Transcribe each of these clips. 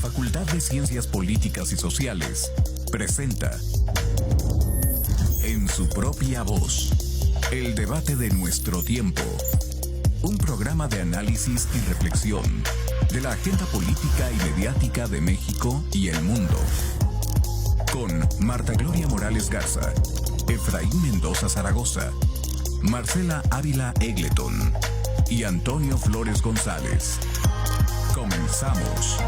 Facultad de Ciencias Políticas y Sociales presenta En su propia voz, el debate de nuestro tiempo. Un programa de análisis y reflexión de la agenda política y mediática de México y el mundo. Con Marta Gloria Morales Garza, Efraín Mendoza Zaragoza, Marcela Ávila Egleton y Antonio Flores González. Comenzamos.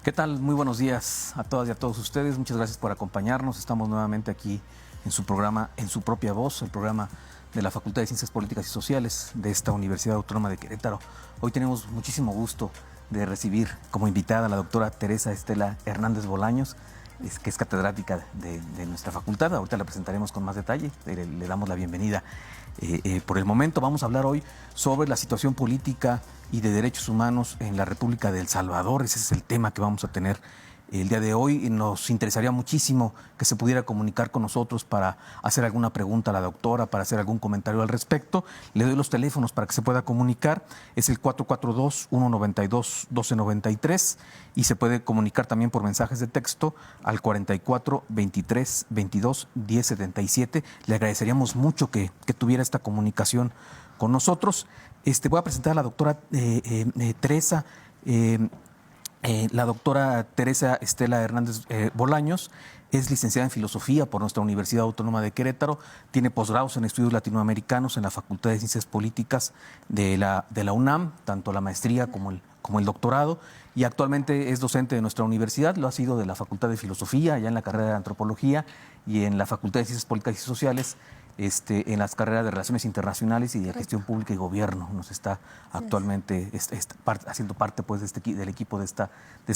¿Qué tal? Muy buenos días a todas y a todos ustedes. Muchas gracias por acompañarnos. Estamos nuevamente aquí en su programa, En su propia voz, el programa de la Facultad de Ciencias Políticas y Sociales de esta Universidad Autónoma de Querétaro. Hoy tenemos muchísimo gusto de recibir como invitada a la doctora Teresa Estela Hernández Bolaños, que es catedrática de nuestra facultad. Ahorita la presentaremos con más detalle, le damos la bienvenida. Por el momento vamos a hablar hoy sobre la situación política y de derechos humanos en la República de El Salvador. Ese es el tema que vamos a tener el día de hoy. Nos interesaría muchísimo que se pudiera comunicar con nosotros para hacer alguna pregunta a la doctora, para hacer algún comentario al respecto. Le doy los teléfonos para que se pueda comunicar. Es el 442-192-1293 y se puede comunicar también por mensajes de texto al 44 23 22 10 77. Le agradeceríamos mucho que tuviera esta comunicación con nosotros. Voy a presentar a la doctora Teresa. La doctora Teresa Estela Hernández Bolaños es licenciada en Filosofía por nuestra Universidad Autónoma de Querétaro, tiene posgrados en Estudios Latinoamericanos en la Facultad de Ciencias Políticas de la UNAM, tanto la maestría como el doctorado, y actualmente es docente de nuestra universidad. Lo ha sido de la Facultad de Filosofía, ya en la carrera de Antropología, y en la Facultad de Ciencias Políticas y Sociales, en las carreras de Relaciones Internacionales y de Gestión Pública y Gobierno. Nos está actualmente haciendo parte pues, del equipo de esta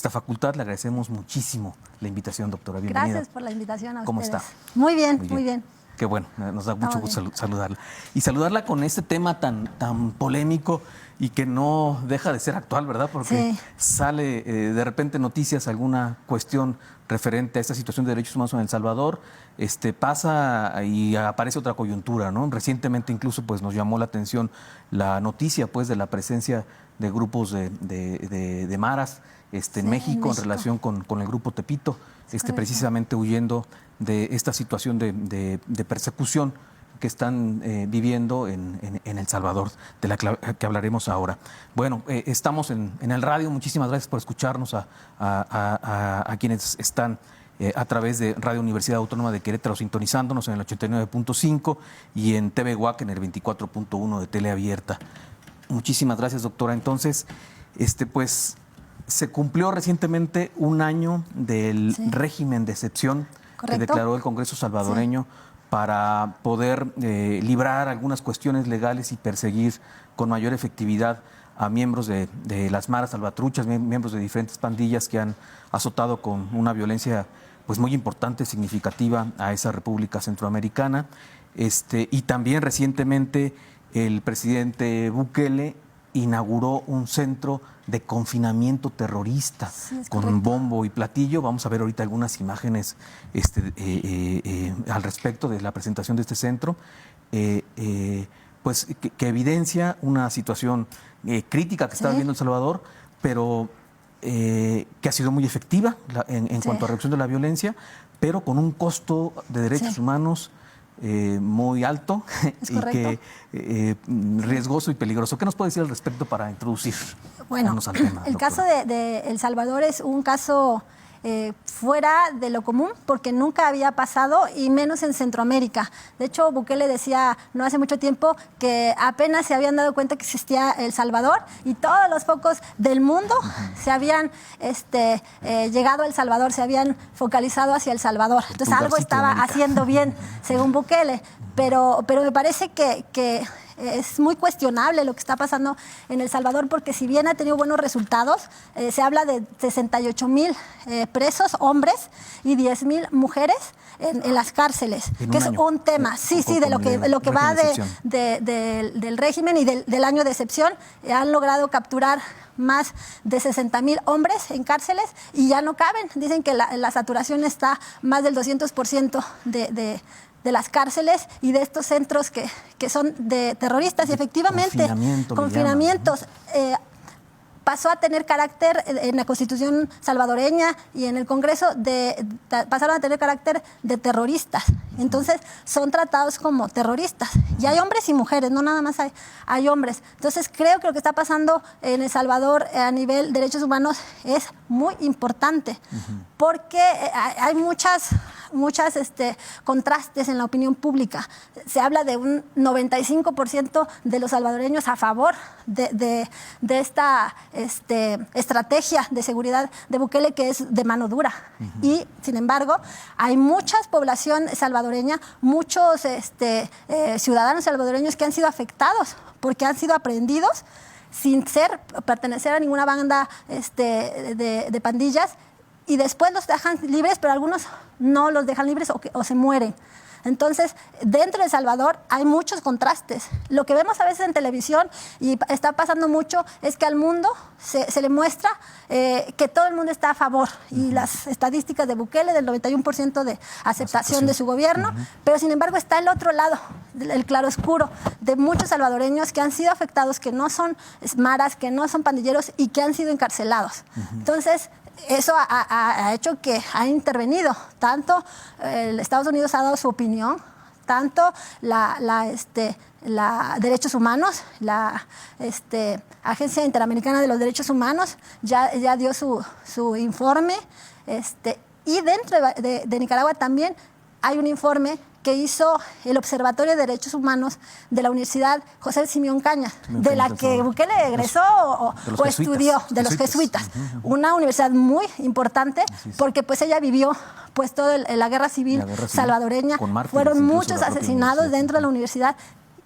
facultad. Le agradecemos muchísimo la invitación, doctora. Bienvenida. Gracias por la invitación a ustedes. ¿Cómo está? Muy bien, muy bien. Qué bueno, nos da mucho gusto saludarla. Y saludarla con este tema tan polémico y que no deja de ser actual, ¿verdad? Porque sale de repente noticias, alguna cuestión referente a esta situación de derechos humanos en El Salvador, pasa y aparece otra coyuntura, ¿no? Recientemente incluso pues nos llamó la atención la noticia pues de la presencia de grupos de maras en México en relación con el grupo Tepito, precisamente huyendo de esta situación de persecución que están viviendo en El Salvador, de la que hablaremos ahora. Bueno, estamos en el radio. Muchísimas gracias por escucharnos a quienes están a través de Radio Universidad Autónoma de Querétaro sintonizándonos en el 89.5 y en TV UAC en el 24.1 de Teleabierta. Muchísimas gracias, doctora. Entonces, pues se cumplió recientemente un año del régimen de excepción que declaró el Congreso salvadoreño para poder librar algunas cuestiones legales y perseguir con mayor efectividad a miembros de las maras salvatruchas, miembros de diferentes pandillas que han azotado con una violencia pues muy importante, significativa a esa República Centroamericana. Y también recientemente el presidente Bukele inauguró un centro de confinamiento terrorista con bombo y platillo. Vamos a ver ahorita algunas imágenes al respecto de la presentación de este centro, pues que evidencia una situación crítica que está viviendo El Salvador, pero que ha sido muy efectiva en cuanto a reducción de la violencia, pero con un costo de derechos humanos muy alto y que riesgoso y peligroso. ¿Qué nos puede decir al respecto para introducir? Bueno, al tema, el doctora? caso de El Salvador es un caso fuera de lo común, porque nunca había pasado, y menos en Centroamérica. De hecho, Bukele decía no hace mucho tiempo que apenas se habían dado cuenta que existía El Salvador y todos los focos del mundo se habían llegado a El Salvador, se habían focalizado hacia El Salvador. Entonces algo estaba haciendo bien, según Bukele, pero me parece que es muy cuestionable lo que está pasando en El Salvador, porque si bien ha tenido buenos resultados, se habla de 68,000 presos, hombres, y 10,000 mujeres en las cárceles, que es un tema, de lo que va del régimen y del año de excepción. Han logrado capturar más de 60,000 hombres en cárceles y ya no caben. Dicen que la saturación está más del 200% de las cárceles y de estos centros que son de terroristas. Y efectivamente, confinamientos. pasó a tener carácter, en la Constitución salvadoreña y en el Congreso, pasaron a tener carácter de terroristas. Entonces, son tratados como terroristas. Y hay hombres y mujeres, no nada más hay hombres. Entonces, creo que lo que está pasando en El Salvador a nivel de derechos humanos es muy importante, porque hay muchas contrastes en la opinión pública. Se habla de un 95% de los salvadoreños a favor de esta estrategia de seguridad de Bukele, que es de mano dura. Y, sin embargo, hay mucha población salvadoreña, muchos ciudadanos salvadoreños que han sido afectados porque han sido aprehendidos sin pertenecer a ninguna banda de pandillas, y después los dejan libres, pero algunos no los dejan libres o se mueren. Entonces, dentro de El Salvador hay muchos contrastes. Lo que vemos a veces en televisión, y está pasando mucho, es que al mundo se le muestra que todo el mundo está a favor. Y las estadísticas de Bukele, del 91% de aceptación de su gobierno, pero sin embargo está el otro lado, el claroscuro, de muchos salvadoreños que han sido afectados, que no son maras, que no son pandilleros y que han sido encarcelados. Entonces, eso ha hecho que ha intervenido. Tanto Estados Unidos ha dado su opinión, tanto la Derechos Humanos, la Agencia Interamericana de los Derechos Humanos ya dio su informe. Y dentro de Nicaragua también hay un informe que hizo el Observatorio de Derechos Humanos de la Universidad José Simeón Cañas, de la que Bukele egresó o estudió, de los jesuitas. Una universidad muy importante, porque pues ella vivió pues toda la guerra civil salvadoreña. Fueron muchos asesinados dentro de la universidad,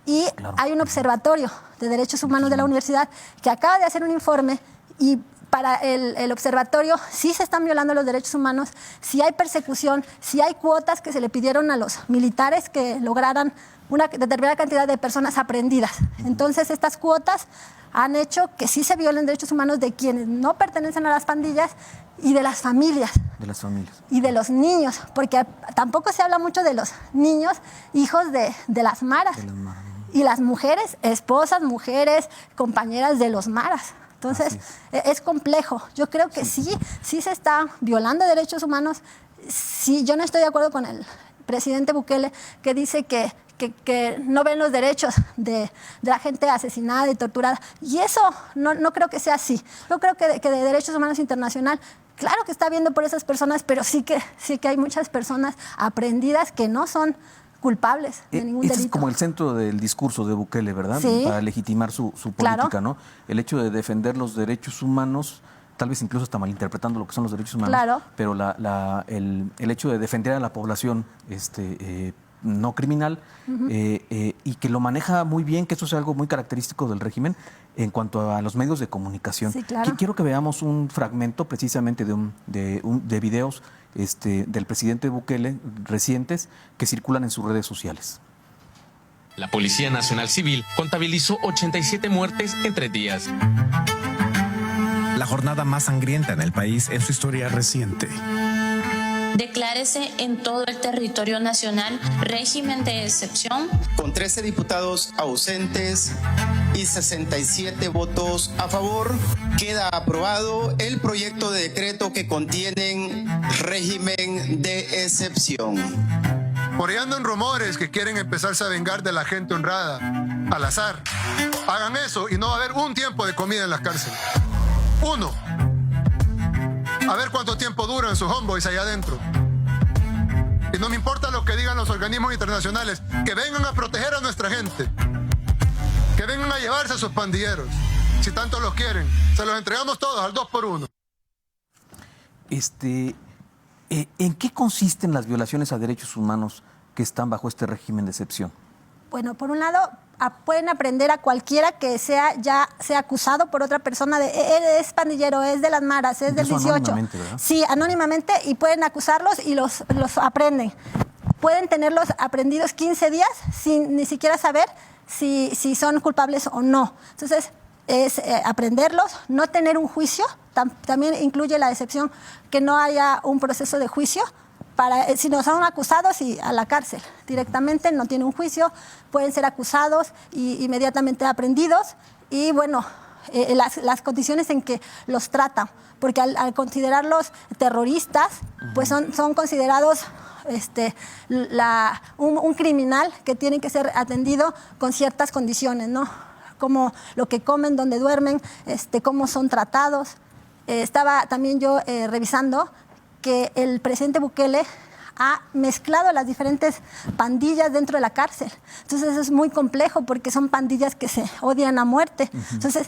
y hay un observatorio de derechos humanos de la universidad que acaba de hacer un informe, y para el observatorio sí se están violando los derechos humanos, sí hay persecución, sí hay cuotas que se le pidieron a los militares que lograran una determinada cantidad de personas aprehendidas. Entonces, estas cuotas han hecho que sí se violen derechos humanos de quienes no pertenecen a las pandillas y de las familias. De las familias. Y de los niños, porque tampoco se habla mucho de los niños hijos de las maras. Y las mujeres, esposas, mujeres, compañeras de los maras. Entonces, es complejo. Yo creo que sí se está violando derechos humanos. Sí, yo no estoy de acuerdo con el presidente Bukele, que dice que no ven los derechos de la gente asesinada y torturada. Y eso no creo que sea así. Yo creo que de derechos humanos internacional, claro que está viendo por esas personas, pero sí que hay muchas personas aprehendidas que no son culpables de ningún delito. Ese es como el centro del discurso de Bukele, ¿verdad? Sí. Para legitimar su política, ¿no? El hecho de defender los derechos humanos, tal vez incluso está malinterpretando lo que son los derechos humanos, pero el hecho de defender a la población no criminal, y que lo maneja muy bien, que eso es algo muy característico del régimen en cuanto a los medios de comunicación. Sí, claro. Quiero que veamos un fragmento precisamente de videos del presidente Bukele recientes que circulan en sus redes sociales. La Policía Nacional Civil contabilizó 87 muertes en 3 días. La jornada más sangrienta en el país en su historia reciente. Declárese en todo el territorio nacional régimen de excepción. Con 13 diputados ausentes y 67 votos a favor, queda aprobado el proyecto de decreto que contiene régimen de excepción. Por ahí andan rumores que quieren empezarse a vengar de la gente honrada, al azar. Hagan eso y no va a haber un tiempo de comida en las cárceles. 1. A ver cuánto tiempo duran sus homeboys allá adentro. Y no me importa lo que digan los organismos internacionales, que vengan a proteger a nuestra gente. Que vengan a llevarse a sus pandilleros. Si tanto los quieren, se los entregamos todos al 2x1. ¿En qué consisten las violaciones a derechos humanos que están bajo este régimen de excepción? Bueno, por un lado, pueden aprender a cualquiera que sea acusado por otra persona de él es pandillero, es de las maras, es del 18. Anónimamente, ¿verdad? Sí, anónimamente, y pueden acusarlos y los aprenden. Pueden tenerlos aprendidos 15 días sin ni siquiera saber si son culpables o no. Entonces, es aprenderlos, no tener un juicio. También incluye la excepción que no haya un proceso de juicio. Si no son acusados y a la cárcel directamente, no tiene un juicio, pueden ser acusados y inmediatamente aprendidos. Y bueno, las condiciones en que los tratan, porque al considerarlos terroristas, pues son considerados un criminal que tiene que ser atendido con ciertas condiciones, ¿no? Como lo que comen, dónde duermen, cómo son tratados. Estaba también yo revisando que el presidente Bukele ha mezclado las diferentes pandillas dentro de la cárcel. Entonces eso es muy complejo porque son pandillas que se odian a muerte. Entonces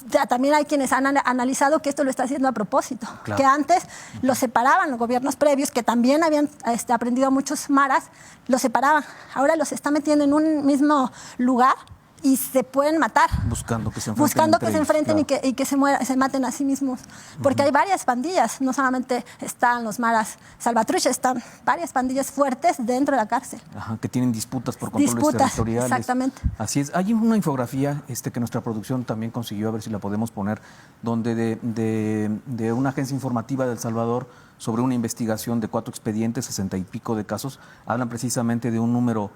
ya también hay quienes han analizado que esto lo está haciendo a propósito. Claro. Que antes los separaban los gobiernos previos, que también habían aprendido a muchos maras, los separaban. Ahora los está metiendo en un mismo lugar y se pueden matar. Buscando que se enfrenten claro. y que se maten a sí mismos. Porque hay varias pandillas, no solamente están los maras salvatruches, están varias pandillas fuertes dentro de la cárcel. Ajá, que tienen disputas por controles territoriales. Exactamente. Así es. Hay una infografía que nuestra producción también consiguió, a ver si la podemos poner, donde de una agencia informativa de El Salvador, sobre una investigación de 4 expedientes, 60 y pico de casos, hablan precisamente de un número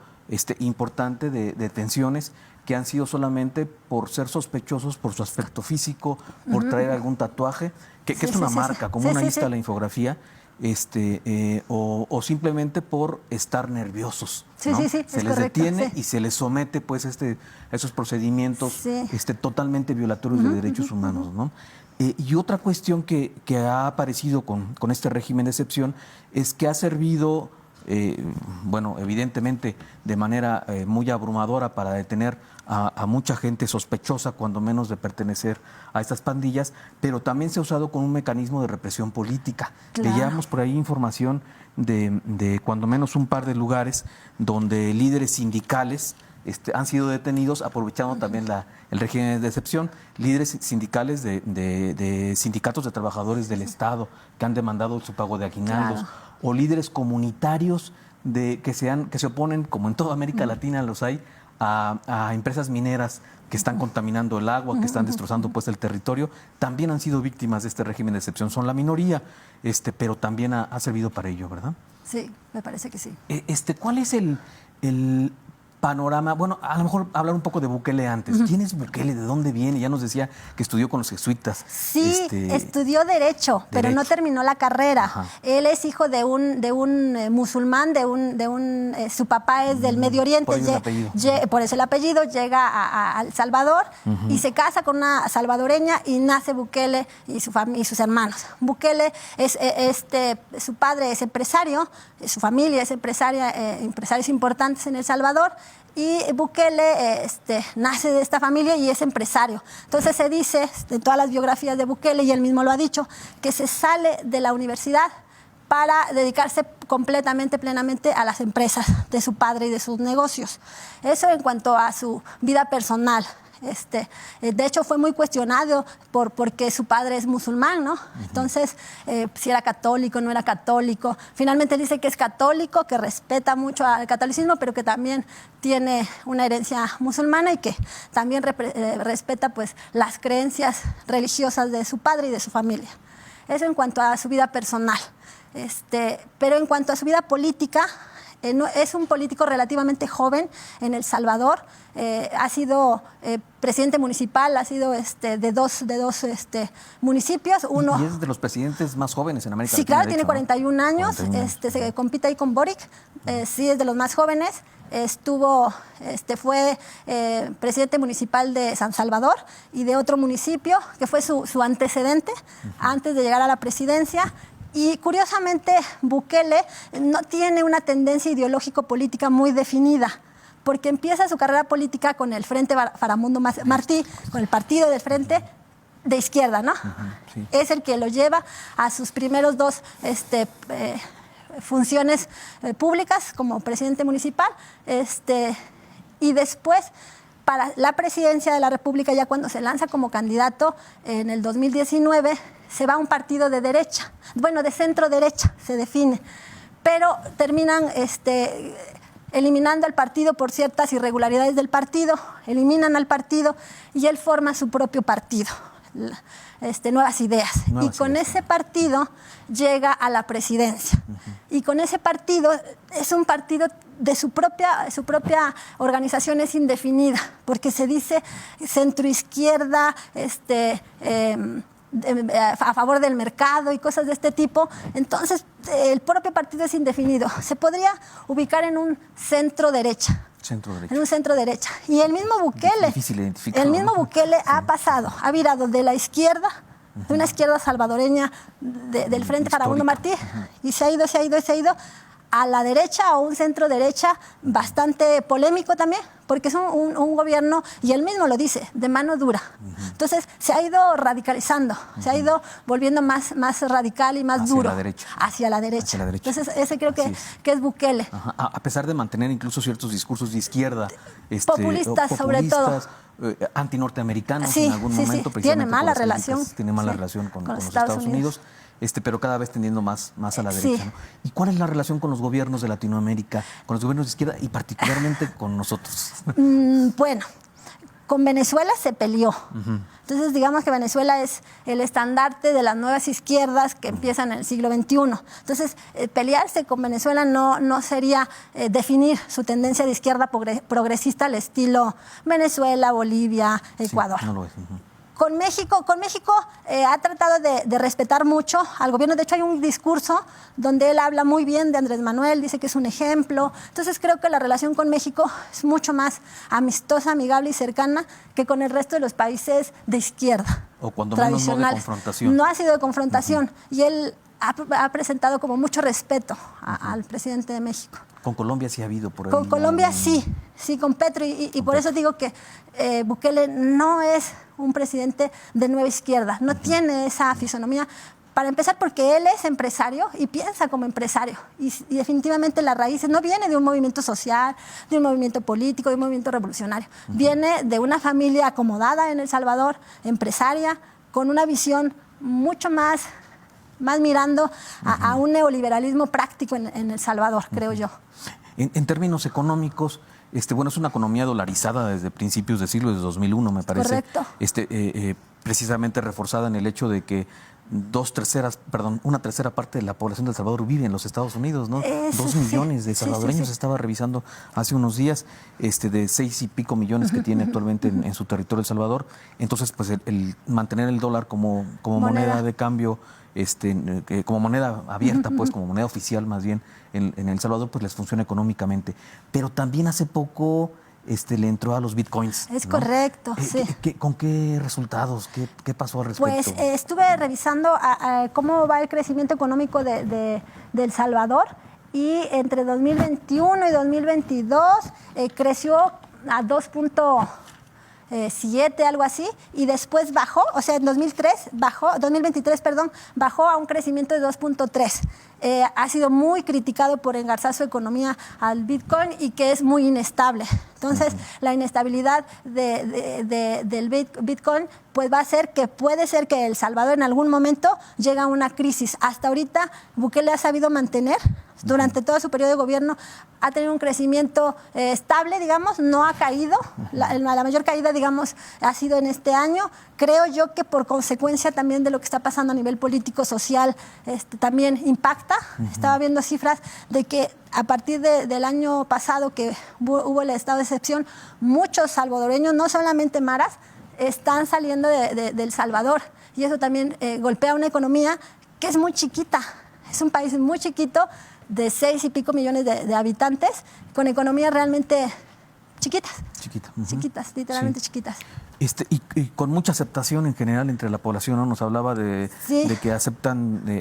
importante de detenciones que han sido solamente por ser sospechosos por su aspecto físico, por traer algún tatuaje, que es una marca, como una lista de la infografía, o simplemente por estar nerviosos, ¿no? Se les detiene y se les somete pues a esos procedimientos totalmente violatorios de derechos humanos, ¿no? Y otra cuestión que ha aparecido con este régimen de excepción es que ha servido, evidentemente de manera muy abrumadora para detener a mucha gente sospechosa, cuando menos de pertenecer a estas pandillas, pero también se ha usado como un mecanismo de represión política. Claro. Leíamos por ahí información de cuando menos un par de lugares donde líderes sindicales han sido detenidos, aprovechando también el régimen de excepción, líderes sindicales de sindicatos de trabajadores del Estado que han demandado su pago de aguinaldos, claro. O líderes comunitarios que se oponen, como en toda América Latina los hay, a empresas mineras que están contaminando el agua, que están destrozando pues el territorio, también han sido víctimas de este régimen de excepción. Son la minoría, pero también ha servido para ello, ¿verdad? Sí, me parece que sí. ¿Cuál es el panorama? Bueno, a lo mejor hablar un poco de Bukele antes. ¿Quién es Bukele? ¿De dónde viene? Ya nos decía que estudió con los jesuitas. Sí, estudió Derecho, pero no terminó la carrera. Ajá. Él es hijo de un musulmán, su papá es del Medio Oriente. Por eso el apellido. Llega a El Salvador y se casa con una salvadoreña y nace Bukele y sus hermanos. Bukele su padre es empresario, su familia es empresarios importantes en El Salvador. Y Bukele nace de esta familia y es empresario. Entonces se dice, en todas las biografías de Bukele, y él mismo lo ha dicho, que se sale de la universidad para dedicarse completamente, plenamente a las empresas de su padre y de sus negocios. Eso en cuanto a su vida personal. De hecho fue muy cuestionado porque su padre es musulmán, ¿no? Entonces, si era católico, no era católico. Finalmente dice que es católico, que respeta mucho al catolicismo, pero que también tiene una herencia musulmana y que también respeta pues las creencias religiosas de su padre y de su familia. Eso en cuanto a su vida personal. Pero en cuanto a su vida política, es un político relativamente joven en El Salvador. Ha sido presidente municipal, ha sido de dos municipios. Y es de los presidentes más jóvenes en América Latina. Sí, claro, tiene 41 años. Se compite ahí con Boric. Sí, es de los más jóvenes. Fue presidente municipal de San Salvador y de otro municipio que fue su antecedente antes de llegar a la presidencia. Y curiosamente, Bukele no tiene una tendencia ideológico-política muy definida, porque empieza su carrera política con el Frente Faramundo Martí, con el partido del Frente de izquierda, ¿no? Sí. Es el que lo lleva a sus primeros 2 funciones públicas como presidente municipal, y después para la presidencia de la República, ya cuando se lanza como candidato en el 2019, se va a un partido de derecha, de centro derecha se define, pero terminan eliminando al partido por ciertas irregularidades del partido, eliminan al partido y él forma su propio partido, Nuevas Ideas. Y con ese partido llega a la presidencia. Y con ese partido, es un partido de su propia organización es indefinida, porque se dice centroizquierda, a favor del mercado y cosas de este tipo. Entonces, el propio partido es indefinido. Se podría ubicar en un centro-derecha. En un centro-derecha. Y el mismo Bukele, difícil identificarlo, el mismo Bukele ha virado de la izquierda, de una izquierda salvadoreña del Frente Farabundo Martí, y se ha ido a la derecha o un centro-derecha bastante polémico también, porque es un gobierno, y él mismo lo dice, de mano dura. Entonces se ha ido radicalizando, se ha ido volviendo más radical y más duro. Hacia la derecha. Entonces ese creo que es Bukele. Ajá. A pesar de mantener incluso ciertos discursos de izquierda. Populistas sobre todo. Antinorteamericanos en algún momento. Tiene mala relación. Tiene mala relación con los Estados Unidos. Pero cada vez tendiendo más a la derecha, ¿no? ¿Y cuál es la relación con los gobiernos de Latinoamérica, con los gobiernos de izquierda y particularmente con nosotros? Bueno, con Venezuela se peleó. Entonces, digamos que Venezuela es el estandarte de las nuevas izquierdas que empiezan en el siglo XXI. Entonces, pelearse con Venezuela no sería definir su tendencia de izquierda progresista al estilo Venezuela, Bolivia, Ecuador. Sí, no lo es. Con México ha tratado de respetar mucho al gobierno. De hecho, hay un discurso donde él habla muy bien de Andrés Manuel, dice que es un ejemplo. Entonces, creo que la relación con México es mucho más amistosa, amigable y cercana que con el resto de los países de izquierda. O cuando menos no de confrontación. No ha sido de confrontación. Y él ha presentado como mucho respeto al presidente de México. Con Colombia sí ha habido por ahí. Con Colombia sí, con Petro. Y por eso digo que Bukele no es un presidente de nueva izquierda, no tiene esa fisonomía. Para empezar, porque él es empresario y piensa como empresario. Y definitivamente las raíces no viene de un movimiento social, de un movimiento político, de un movimiento revolucionario. Viene de una familia acomodada en El Salvador, empresaria, con una visión mucho más mirando a un neoliberalismo práctico en El Salvador, creo yo. En términos económicos, es una economía dolarizada desde principios del siglo, desde 2001, me parece. Correcto. Precisamente reforzada en el hecho de que una tercera parte de la población de El Salvador vive en los Estados Unidos, ¿no? 2 millones de salvadoreños, estaba revisando hace unos días, de 6 y pico millones que tiene actualmente en su territorio El Salvador. Entonces, pues el mantener el dólar como moneda de cambio, como moneda abierta, pues como moneda oficial más bien en El Salvador, pues les funciona económicamente. Pero también hace poco le entró a los bitcoins. Es correcto, sí. ¿Con qué resultados? ¿Qué pasó al respecto? Pues estuve revisando cómo va el crecimiento económico de El Salvador, y entre 2021 y 2022 creció a 2.7, algo así, y después bajó, o sea, en 2023 bajó a un crecimiento de 2.3. Ha sido muy criticado por engarzar su economía al Bitcoin y que es muy inestable. Entonces, la inestabilidad del Bitcoin pues va a hacer que puede ser que El Salvador en algún momento llegue a una crisis. Hasta ahorita, Bukele ha sabido mantener, durante todo su periodo de gobierno, ha tenido un crecimiento estable, digamos, no ha caído. La mayor caída, digamos, ha sido en este año. Creo yo que por consecuencia también de lo que está pasando a nivel político, social, también impacta. Estaba viendo cifras de que a partir del año pasado que hubo el estado de excepción, muchos salvadoreños, no solamente maras, están saliendo de El Salvador. Y eso también golpea una economía que es muy chiquita. Es un país muy chiquito, de 6 y pico millones de habitantes, con economías realmente chiquitas. Chiquitas, literalmente chiquitas. Y con mucha aceptación en general entre la población, ¿no? Nos hablaba de que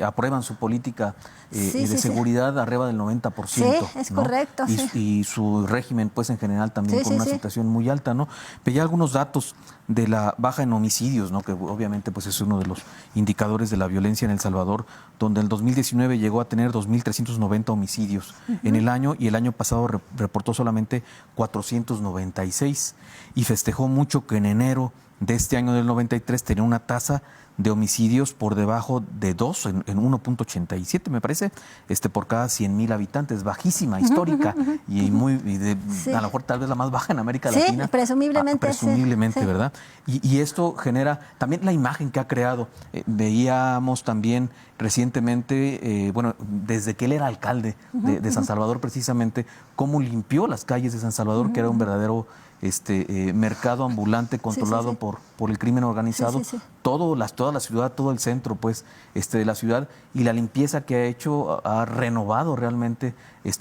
aprueban su política de seguridad arriba del 90%. Sí, es correcto. Y su régimen, pues en general también con una aceptación muy alta, ¿no? Veía algunos datos de la baja en homicidios, ¿no? Que obviamente pues es uno de los indicadores de la violencia en El Salvador, donde el 2019 llegó a tener 2.390 homicidios en el año, y el año pasado reportó solamente 496, y festejó mucho que en enero de este año del 93 tenía una tasa de homicidios por debajo de 2, en 1.87 me parece, por cada 100,000 habitantes, bajísima, histórica, y a lo mejor tal vez la más baja en América Latina. Sí, presumiblemente. Presumiblemente, sí. ¿verdad? Y esto genera también la imagen que ha creado. Veíamos también recientemente, desde que él era alcalde de San Salvador precisamente, cómo limpió las calles de San Salvador, que era un verdadero mercado ambulante controlado por el crimen organizado. Toda la ciudad, todo el centro de la ciudad, y la limpieza que ha hecho ha renovado realmente,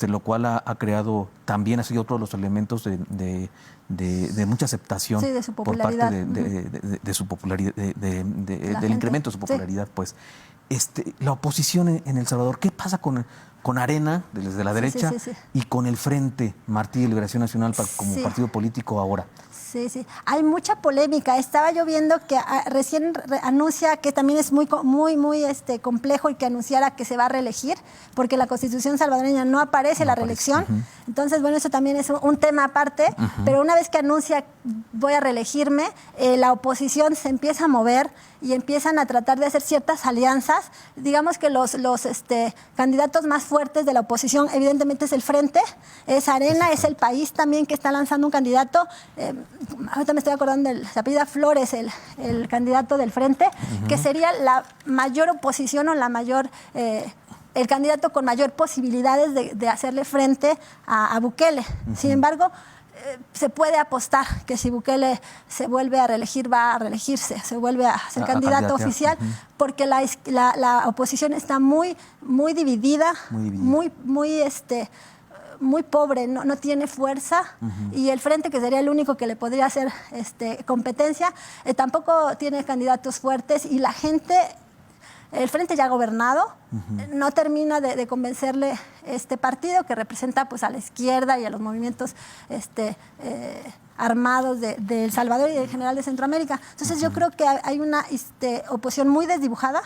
lo cual ha creado también, ha sido otro de los elementos de mucha aceptación de su popularidad. por parte de su popularidad, del incremento de su popularidad. Pues la oposición en El Salvador, ¿qué pasa con Arena, desde la derecha, y con el Frente Martí de Liberación Nacional como partido político ahora? Sí. Hay mucha polémica. Estaba yo viendo que recién anuncia que también es muy complejo y que anunciara que se va a reelegir, porque la Constitución salvadoreña no aparece la reelección. Entonces, eso también es un tema aparte, pero una vez que anuncia voy a reelegirme, la oposición se empieza a mover y empiezan a tratar de hacer ciertas alianzas. Digamos que los candidatos más fuertes de la oposición evidentemente es el Frente, es Arena, es el País también que está lanzando un candidato. Ahorita me estoy acordando se apellida Flores, el candidato del Frente, que sería la mayor oposición o el candidato con mayor posibilidades de hacerle frente a Bukele. Sin embargo, se puede apostar que si Bukele se vuelve a reelegir, va a reelegirse, se vuelve a ser candidato oficial, porque la oposición está muy dividida, muy pobre, no tiene fuerza, y el Frente, que sería el único que le podría hacer competencia, tampoco tiene candidatos fuertes, y la gente, el Frente ya ha gobernado, no termina de convencerle este partido que representa a la izquierda y a los movimientos armados de El Salvador y en general de Centroamérica. Entonces yo creo que hay una oposición muy desdibujada.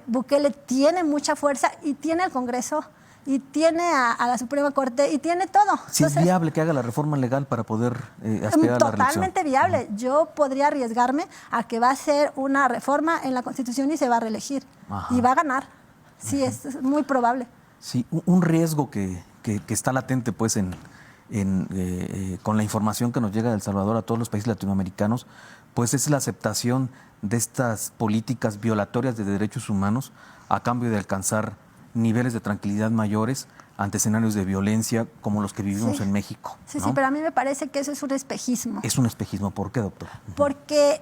Bukele tiene mucha fuerza y tiene el Congreso, y tiene a la Suprema Corte, y tiene todo. ¿Sí es viable que haga la reforma legal para poder aspirar a la reelección? Totalmente viable. Yo podría arriesgarme a que va a ser una reforma en la Constitución y se va a reelegir. Y va a ganar. Sí, es muy probable. Sí, un riesgo que está latente con la información que nos llega de El Salvador a todos los países latinoamericanos, es la aceptación de estas políticas violatorias de derechos humanos a cambio de alcanzar niveles de tranquilidad mayores ante escenarios de violencia como los que vivimos en México. Sí, pero a mí me parece que eso es un espejismo. Es un espejismo. ¿Por qué, doctor? Porque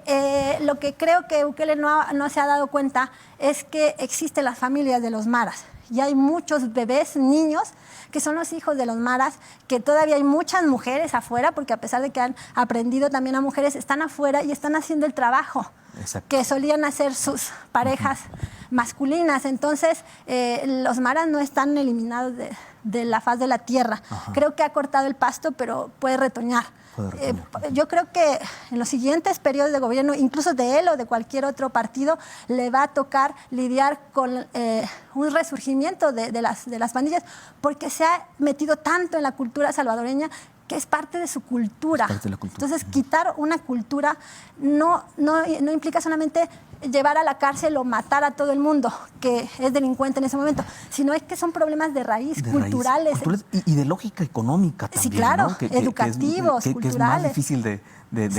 lo que creo que Bukele no se ha dado cuenta es que existen las familias de los maras. Y hay muchos bebés, niños, que son los hijos de los maras, que todavía hay muchas mujeres afuera, porque a pesar de que han aprendido también a mujeres, están afuera y están haciendo el trabajo que solían hacer sus parejas masculinas. Entonces, los maras no están eliminados de la faz de la tierra. Creo que ha cortado el pasto, pero puede retoñar. Yo creo que en los siguientes periodos de gobierno, incluso de él o de cualquier otro partido, le va a tocar lidiar con un resurgimiento de las pandillas, porque se ha metido tanto en la cultura salvadoreña que es parte de su cultura. Entonces, quitar una cultura no implica solamente llevar a la cárcel o matar a todo el mundo que es delincuente en ese momento, sino es que son problemas de raíz, culturales. Y de lógica económica también. Sí, claro, ¿no? educativos, culturales. Que es más difícil de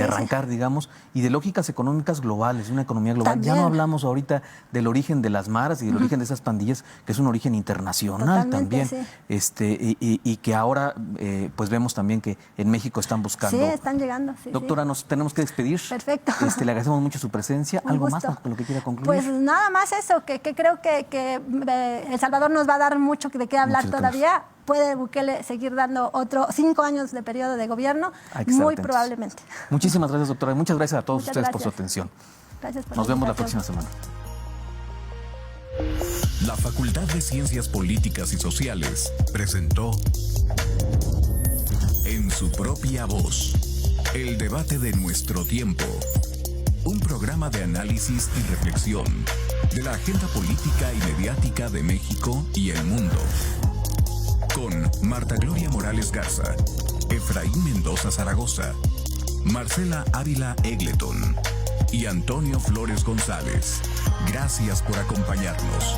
arrancar, digamos, y de lógicas económicas globales, una economía global. También. Ya no hablamos ahorita del origen de las maras y del origen de esas pandillas, que es un origen internacional también, y que ahora vemos también que en México están buscando. Sí, están llegando. Doctora, nos tenemos que despedir. Perfecto. Le agradecemos mucho su presencia. ¿Algo más con lo que quiera concluir? Pues nada más eso, que creo que El Salvador nos va a dar mucho de qué hablar todavía. Puede Bukele seguir dando otros 5 años de periodo de gobierno, muy probablemente. Muchísimas gracias, doctora. Y muchas gracias a todos ustedes por su atención. Gracias por Nos vemos la próxima semana. La Facultad de Ciencias Políticas y Sociales presentó En su propia voz, el debate de nuestro tiempo. Un programa de análisis y reflexión de la agenda política y mediática de México y el mundo. Con Marta Gloria Morales Garza, Efraín Mendoza Zaragoza, Marcela Ávila Egleton y Antonio Flores González. Gracias por acompañarnos.